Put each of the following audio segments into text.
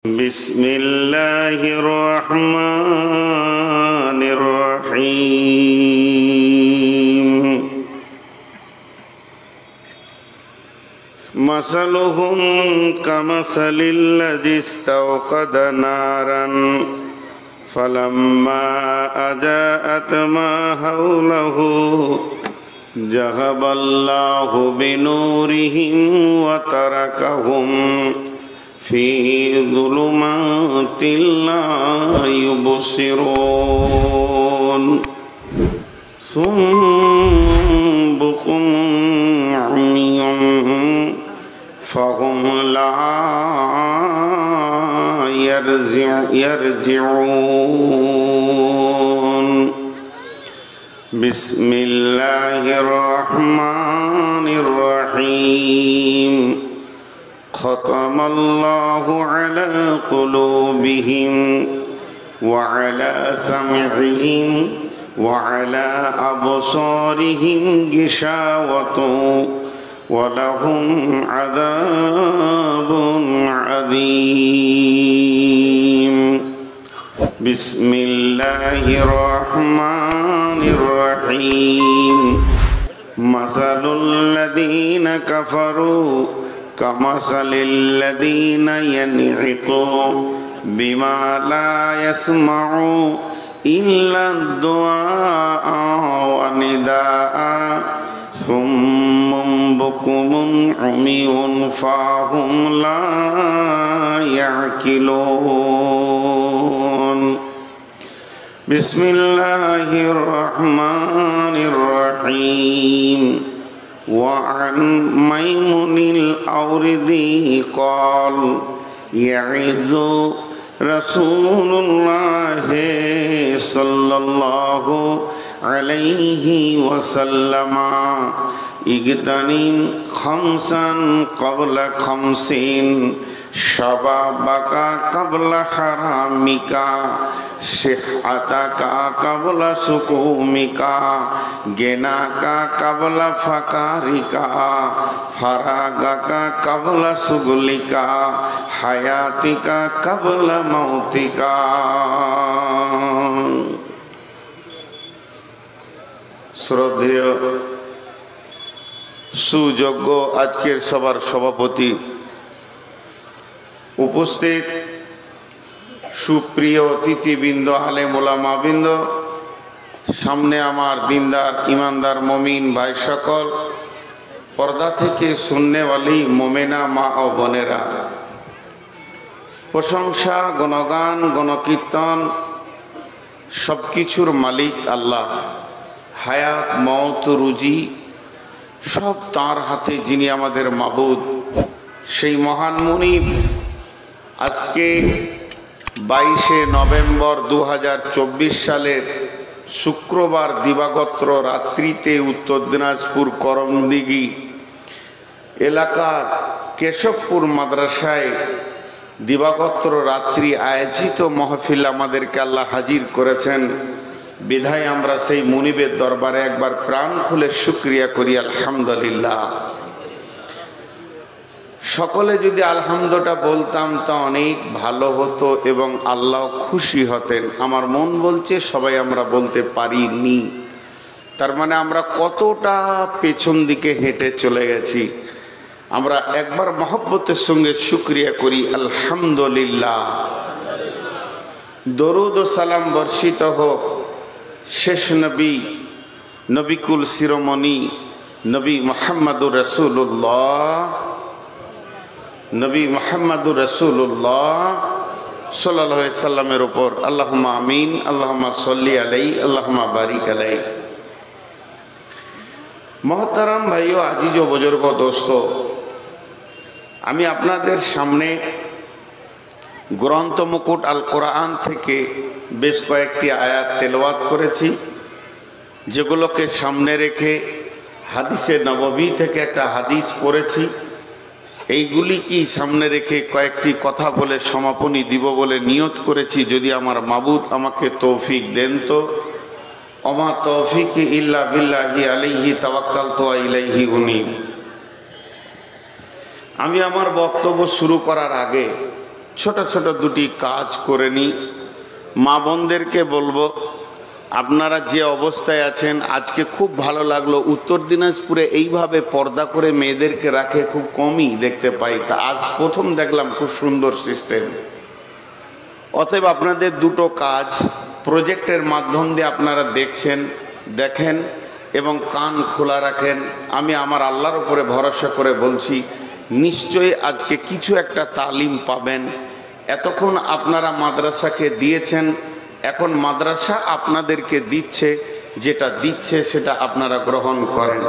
بسم الله الرحمن الرحيم مثلهم كمثل الذي استوقد نارا فلما أضاءت ما حوله ذهب الله بنورهم وتركهم في ظلمات لا يبصرون ثم بكم عمي فهم لا يرجعون بسم الله الرحمن الرحيم ختم الله على قلوبهم وعلى سمعهم وعلى أبصارهم غشاوة ولهم عذاب عظيم بسم الله الرحمن الرحيم مثل الذين كفروا كمثل الذين ينعقون بما لا يسمعوا إلا الدعاء ونداء ثم بكم عمي فهم لا يعقلون بسم الله الرحمن الرحيم وعن ميمون الأوردي قال يعظ رسول الله صلى الله عليه وسلم اغتنم خمسا قبل خمسين شبابك قبل حرامك صحتك قبل سقومك غناك قبل فقرك فراغك قبل شغلك حياتك قبل موتك শ্রদ্ধেয় সুযোগ্য আজকের সভার সভাপতি, উপস্থিত সুপ্রিয় অতিথিবৃন্দ, আলেম ওলামাবৃন্দ, সামনে আমার দিনদার ইমানদার মমিন ভাই সকল, পর্দা থেকে সুন্নেওয়ালি মোমেনা মা ও বোনেরা, প্রশংসা গণগান গণকীর্তন সবকিছুর মালিক আল্লাহ। হায়াত মওত রুজি সব তাঁর হাতে, যিনি আমাদের মাবুদ। সেই মহান মুনিব আজকে 22শে নভেম্বর 2024 সালের শুক্রবার দিবাগত রাত্রিতে উত্তর দিনাজপুর করমদিঘি এলাকার কেশবপুর মাদ্রাসায় দিবাগত রাত্রি আয়োজিত মাহফিল আমাদেরকে আল্লাহ হাজির করেছেন। বিধায় আমরা সেই মুনিবের দরবারে একবার প্রাণ খুলে শুকরিয়া করি, আলহামদুলিল্লাহ। সকলে যদি আলহামদুটা বলতাম তা অনেক ভালো হতো এবং আল্লাহ খুশি হতেন। আমার মন বলছে সবাই আমরা বলতে পারিনি, তার মানে আমরা কতটা পেছন দিকে হেঁটে চলে গেছি। আমরা একবার মহব্বতের সঙ্গে শুকরিয়া করি, আলহামদুলিল্লাহ। দরুদ ও সালাম বর্ষিত হোক শেষ নবী নবিকুল শিরোমণি নবী মুহাম্মদুর রাসূলুল্লাহ সাল্লাল্লাহু আলাইহি সাল্লামের উপর। আল্লাহুম্মা আমিন, আল্লাহুম্মা সাল্লি আলাইহি, আল্লাহুম্মা বারিক আলাইহি। মহতারাম ভাইও, আজিজ ও বুজুর্গ দোস্ত, আমি আপনাদের সামনে গ্রন্থ মুকুট আল কোরআন থেকে বেশ কয়েকটি আয়াত তেলাওয়াত করেছি, যেগুলোকে সামনে রেখে হাদিসে নববী থেকে একটা হাদিস পড়েছি। এইগুলি কি সামনে রেখে কয়েকটি কথা বলে সমাপনী দিব বলে নিয়ত করেছি, যদি আমার মাবুদ আমাকে তৌফিক দেন তো। ওমা তৌফিকি ইল্লা বিল্লাহি আলাইহি তাওয়াক্কালতু ওয়া ইলাইহি উনীব। আমি আমার বক্তব্য শুরু করার আগে ছোট ছোট দুটি কাজ করে নিই। মা বোনদেরকে বলবো, আপনারা যে অবস্থায় আছেন, আজকে খুব ভালো লাগলো। উত্তর দিনাজপুরে এইভাবে পর্দা করে মেয়েদেরকে রাখে খুব কমই দেখতে পাই, তা আজ প্রথম দেখলাম, খুব সুন্দর সিস্টেম। অতএব আপনাদের দুটো কাজ প্রজেক্টের মাধ্যম দিয়ে আপনারা দেখেন এবং কান খোলা রাখেন। আমি আমার আল্লাহর উপরে ভরসা করে বলছি, নিশ্চয়ই আজকে কিছু একটা তালিম পাবেন। এতক্ষণ আপনারা মাদ্রাসাকে দিয়েছেন, এখন মাদ্রাসা আপনাদেরকে দিচ্ছে, যেটা দিচ্ছে সেটা আপনারা গ্রহণ করেন।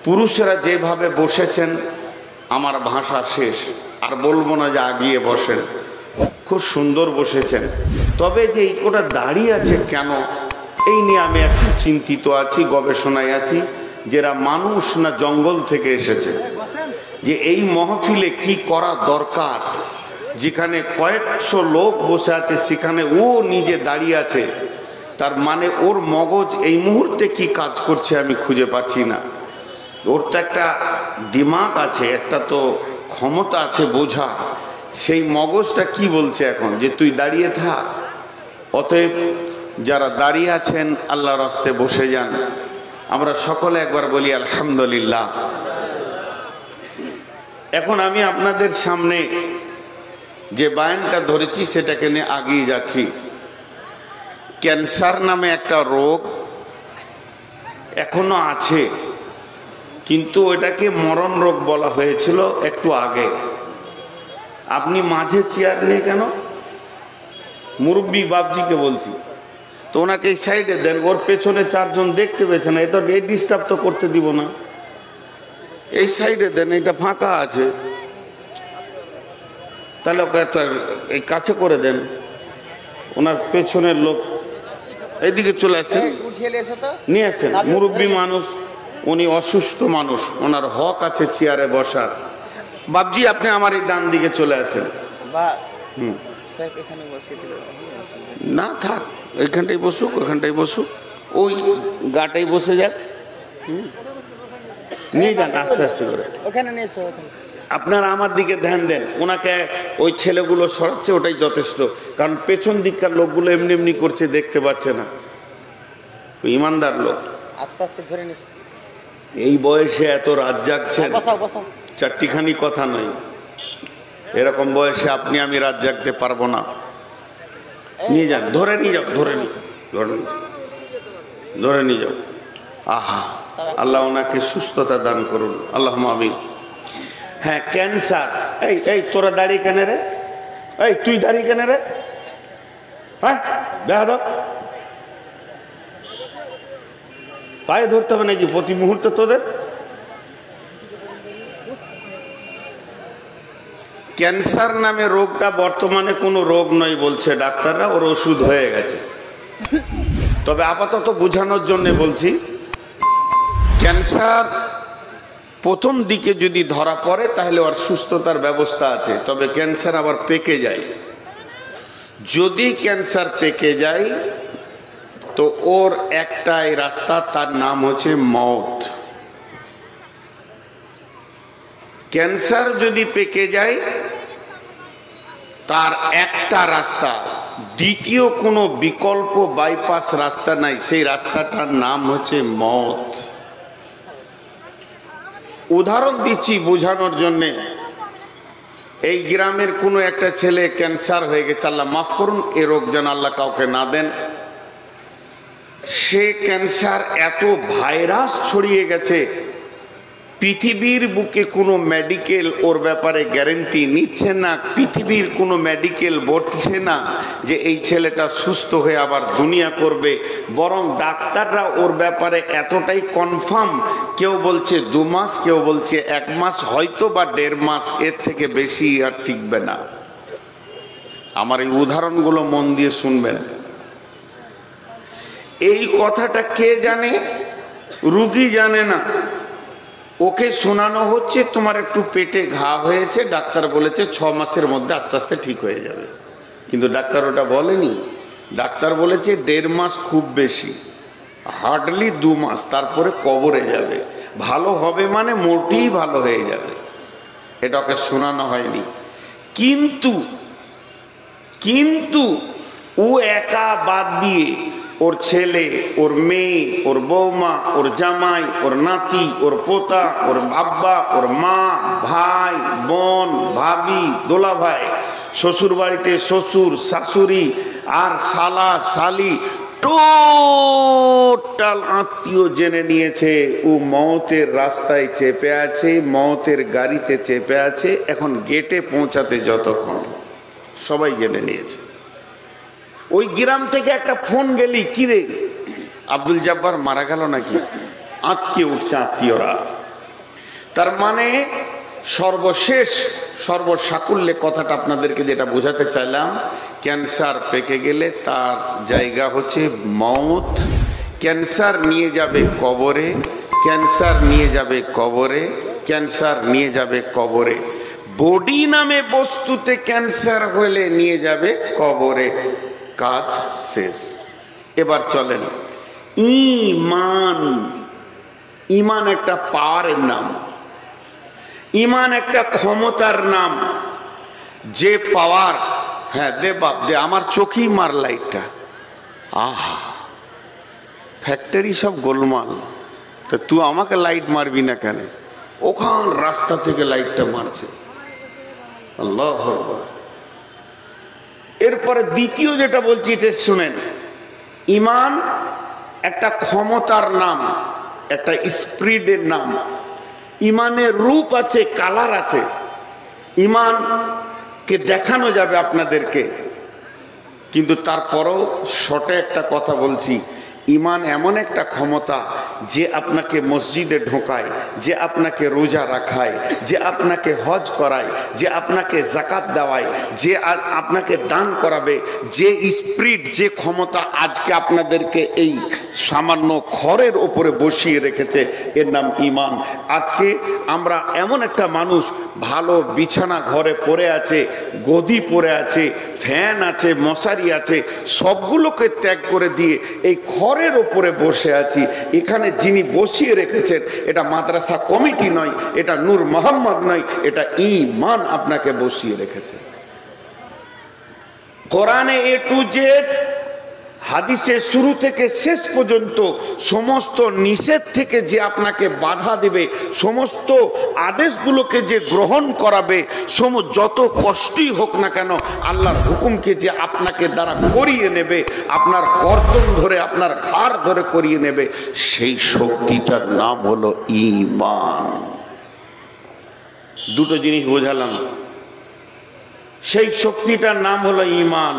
পুরুষেরা যেভাবে বসেছেন, আমার ভাষা শেষ, আর বলবো না যে আগিয়ে বসেন, খুব সুন্দর বসেছেন। তবে যে এই কোটা দাঁড়িয়ে আছে কেন, এই নিয়ে আমি একটু চিন্তিত আছি, গবেষণায় আছি। যারা মানুষ না জঙ্গল থেকে এসেছে, যে এই মহফিলে কি করা দরকার, যেখানে কয়েকশো লোক বসে আছে সেখানে ও নিজে দাঁড়িয়ে আছে, তার মানে ওর মগজ এই মুহূর্তে কি কাজ করছে আমি খুঁজে পাচ্ছি না। ওর তো একটা দিমাগ আছে, একটা তো ক্ষমতা আছে বোঝা, সেই মগজটা কি বলছে এখন, যে তুই দাঁড়িয়ে থাক। অতএব যারা দাঁড়িয়ে আছেন আল্লাহর রাস্তায় বসে যান। আমরা সকলে একবার বলি আলহামদুলিল্লাহ। এখন আমি আপনাদের সামনে যে বায়ানটা ধরেছি সেটাকে নিয়ে আগিয়ে যাচ্ছি। ক্যান্সার নামে একটা রোগ এখনো আছে, কিন্তু ওটাকে মরণ রোগ বলা হয়েছিল একটু আগে। আপনি মাঝে চেয়ার নিয়ে কেন? মুরব্বী বাবজিকে বলছি তো, ওনাকে এই সাইডে দেন, ওর পেছনে চারজন দেখতে পেয়েছে না, এ তো ডিস্টার্ব তো করতে দিব না, এই সাইডে দেন, এটা ফাঁকা আছে, তাহলে ওকে এই কাছে করে দেন। ওনার পেছনের লোক এইদিকে চলে আসেন, নিয়ে আসেন। মুরব্বী মানুষ, উনি অসুস্থ মানুষ, ওনার হক আছে চেয়ারে বসার। বাবজি আপনি আমার এই ডান দিকে চলে আসেন। না থাক, এইখানটাই বসুক, ওখানটাই বসুক, ওই গাটাই বসে যাক। নিয়ে যান আস্তে আস্তে করে। আপনারা আমার দিকে ধ্যান দেন, ওনাকে ওই ছেলেগুলো সরাচ্ছে, ওটাই যথেষ্ট। কারণ পেছন দিককার লোকগুলো এমনি এমনি করছে, দেখতে পাচ্ছে না। ইমানদার লোক আস্তে আস্তে ধরে নিস। এই বয়সে এত রাত জাগছেন, চারটিখানি কথা নয়। এরকম বয়সে আপনি আমি রাত জাগতে পারবো না। নিয়ে যান, ধরে নিয়ে যাও, ধরে নিয়ে যাও। আহা, আল্লাহ ওনাকে সুস্থতা দান করুন, আল্লাহ আমিন। হ্যাঁ, ক্যান্সার। এই তোরা দাঁড়িয়ে কেন রে? এই তুই দাঁড়িয়ে কেন রে? হ্যাঁ, দেখা দাও, পায়ে ধরতে হবে নাকি প্রতি মুহূর্তে তোদের? ক্যান্সার নামে রোগটা বর্তমানে কোনো রোগ নয় বলছে ডাক্তাররা, ওর ওষুধ হয়ে গেছে। তবে আপাতত বোঝানোর জন্য বলছি, ক্যান্সার প্রথম দিকে যদি ধরা পড়ে তাহলে ওর সুস্থতার ব্যবস্থা আছে। তবে ক্যান্সার আবার পেকে যায়। যদি ক্যান্সার পেকে যায় তো ওর একটাই রাস্তা, তার নাম হচ্ছে মওত। ক্যান্সার যদি পেকে যায় তার একটা রাস্তা, দ্বিতীয় কোনো বিকল্প বাইপাস রাস্তা নাই, সেই রাস্তাটার নাম হচ্ছে মওত। উদাহরণ দিচ্ছি বোঝানোর জন্যে। এই গ্রামের কোনো একটা ছেলে ক্যান্সার হয়ে গেছে, আল্লাহ মাফ করুন, এ রোগ যেন আল্লাহ কাউকে না দেন। সে ক্যান্সার এত ভাইরাস ছড়িয়ে গেছে, পৃথিবীর বুকে কোনো মেডিকেল ওর ব্যাপারে গ্যারেন্টি নিচ্ছে না, পৃথিবীর কোনো মেডিকেল বলছে না যে এই ছেলেটা সুস্থ হয়ে আবার দুনিয়া করবে। বরং ডাক্তাররা ওর ব্যাপারে এতটাই কনফার্ম, কেউ বলছে 2 মাস, কেউ বলছে 1 মাস, হয়তো বা 1.5 মাস, এর থেকে বেশি আর টিকবে না। আমার এই উদাহরণগুলো মন দিয়ে শুনবেন। এই কথাটা কে জানে? রুগী জানে না, ওকে শোনানো হচ্ছে তোমার একটু পেটে ঘা হয়েছে, ডাক্তার বলেছে 6 মাসের মধ্যে আস্তে আস্তে ঠিক হয়ে যাবে। কিন্তু ডাক্তার ওটা বলেনি, ডাক্তার বলেছে 1.5 মাস খুব বেশি, হার্ডলি 2 মাস, তারপরে কবরে যাবে। ভালো হবে মানে মোটেই ভালো হয়ে যাবে, এটা ওকে শোনানো হয়নি। কিন্তু ও একা বাদ দিয়ে ওর ছেলে, ওর মেয়ে, ওর বৌমা, ওর জামাই, ওর নাতি, ওর পোতা, ওর আব্বা, ওর মা, ভাই, বোন, ভাবি, দোলা ভাই, শ্বশুর বাড়িতে শ্বশুর, শাশুড়ি আর শালা শালি, টোটাল আত্মীয় জেনে নিয়েছে ও মওতের রাস্তায় চেপে আছে, মওতের গাড়িতে চেপে আছে, এখন গেটে পৌঁছাতে যতক্ষণ, সবাই জেনে নিয়েছে। ওই গ্রাম থেকে একটা ফোন গেলি, কিরে আব্দুল জব্বার মারা গেল নাকি, আঁতকে উঠছে আত্মীয়রা। তার মানে সর্বশেষ সর্বসাকুল্যে কথাটা আপনাদেরকে যেটা বোঝাতে চাইলাম, ক্যান্সার পেকে গেলে তার জায়গা হচ্ছে মওত। ক্যান্সার নিয়ে যাবে কবরে, ক্যান্সার নিয়ে যাবে কবরে, ক্যান্সার নিয়ে যাবে কবরে। বডি নামে বস্তুতে ক্যান্সার হলে নিয়ে যাবে কবরে, কাজ শেষ। এবার চলেন, ঈমান। ঈমান একটা পাওয়ারের নাম, ঈমান একটা ক্ষমতার নাম। যে পাওয়ার, হ্যাঁ দে বাপ দে, আমার চোখেই মার লাইটটা। আহা, ফ্যাক্টরি সব গোলমাল, তা তুই আমাকে লাইট মারবি না কেন? ওখান রাস্তা থেকে লাইটটা মারছে। আল্লাহু আকবার। এরপরে দ্বিতীয় যেটা বলছি এটা শুনেন, ঈমান একটা ক্ষমতার নাম, একটা স্পিরিটের নাম। ঈমানের রূপ আছে, কালার আছে। ঈমানকে দেখানো যাবে আপনাদেরকে, কিন্তু তারপরও শর্টে একটা কথা বলছি, ঈমান এমন একটা ক্ষমতা যে আপনাকে মসজিদে ঢোকায়, যে আপনাকে রোজা রাখায়, যে আপনাকে হজ করায়, যে আপনাকে যাকাত দেওয়ায়, যে আপনাকে দান করাবে, যে স্পিরিট, যে ক্ষমতা আজকে আপনাদেরকে এই সামান্য খড়ের ওপরে বসিয়ে রেখেছে, এর নাম ঈমান। আজকে আমরা এমন একটা মানুষ, ভালো বিছানা ঘরে পড়ে আছে, গদি পড়ে আছে, ফ্যান আছে, মশারি আছে, সবগুলোকে ত্যাগ করে দিয়ে এই খড়ের ওপরে বসে আছি। এখানে যিনি বসিয়ে রেখেছেন, এটা মাদ্রাসা কমিটি নয়, এটা নূর মোহাম্মদ নয়, এটা ঈমান আপনাকে বসিয়ে রেখেছে। কোরআনে এ টু জেড, হাদিসে শুরু থেকে শেষ পর্যন্ত সমস্ত নিষেধ থেকে যে আপনাকে বাধা দেবে, সমস্ত আদেশগুলোকে যে গ্রহণ করাবে, যত কষ্টই হোক না কেন, আল্লাহর হুকুমকে যে আপনাকে দ্বারা করিয়ে নেবে, আপনার গর্দন ধরে, আপনার ঘাড় ধরে করিয়ে নেবে, সেই শক্তিটার নাম হলো ঈমান। দুটো জিনিস বোঝালাম, সেই শক্তিটার নাম হলো ঈমান।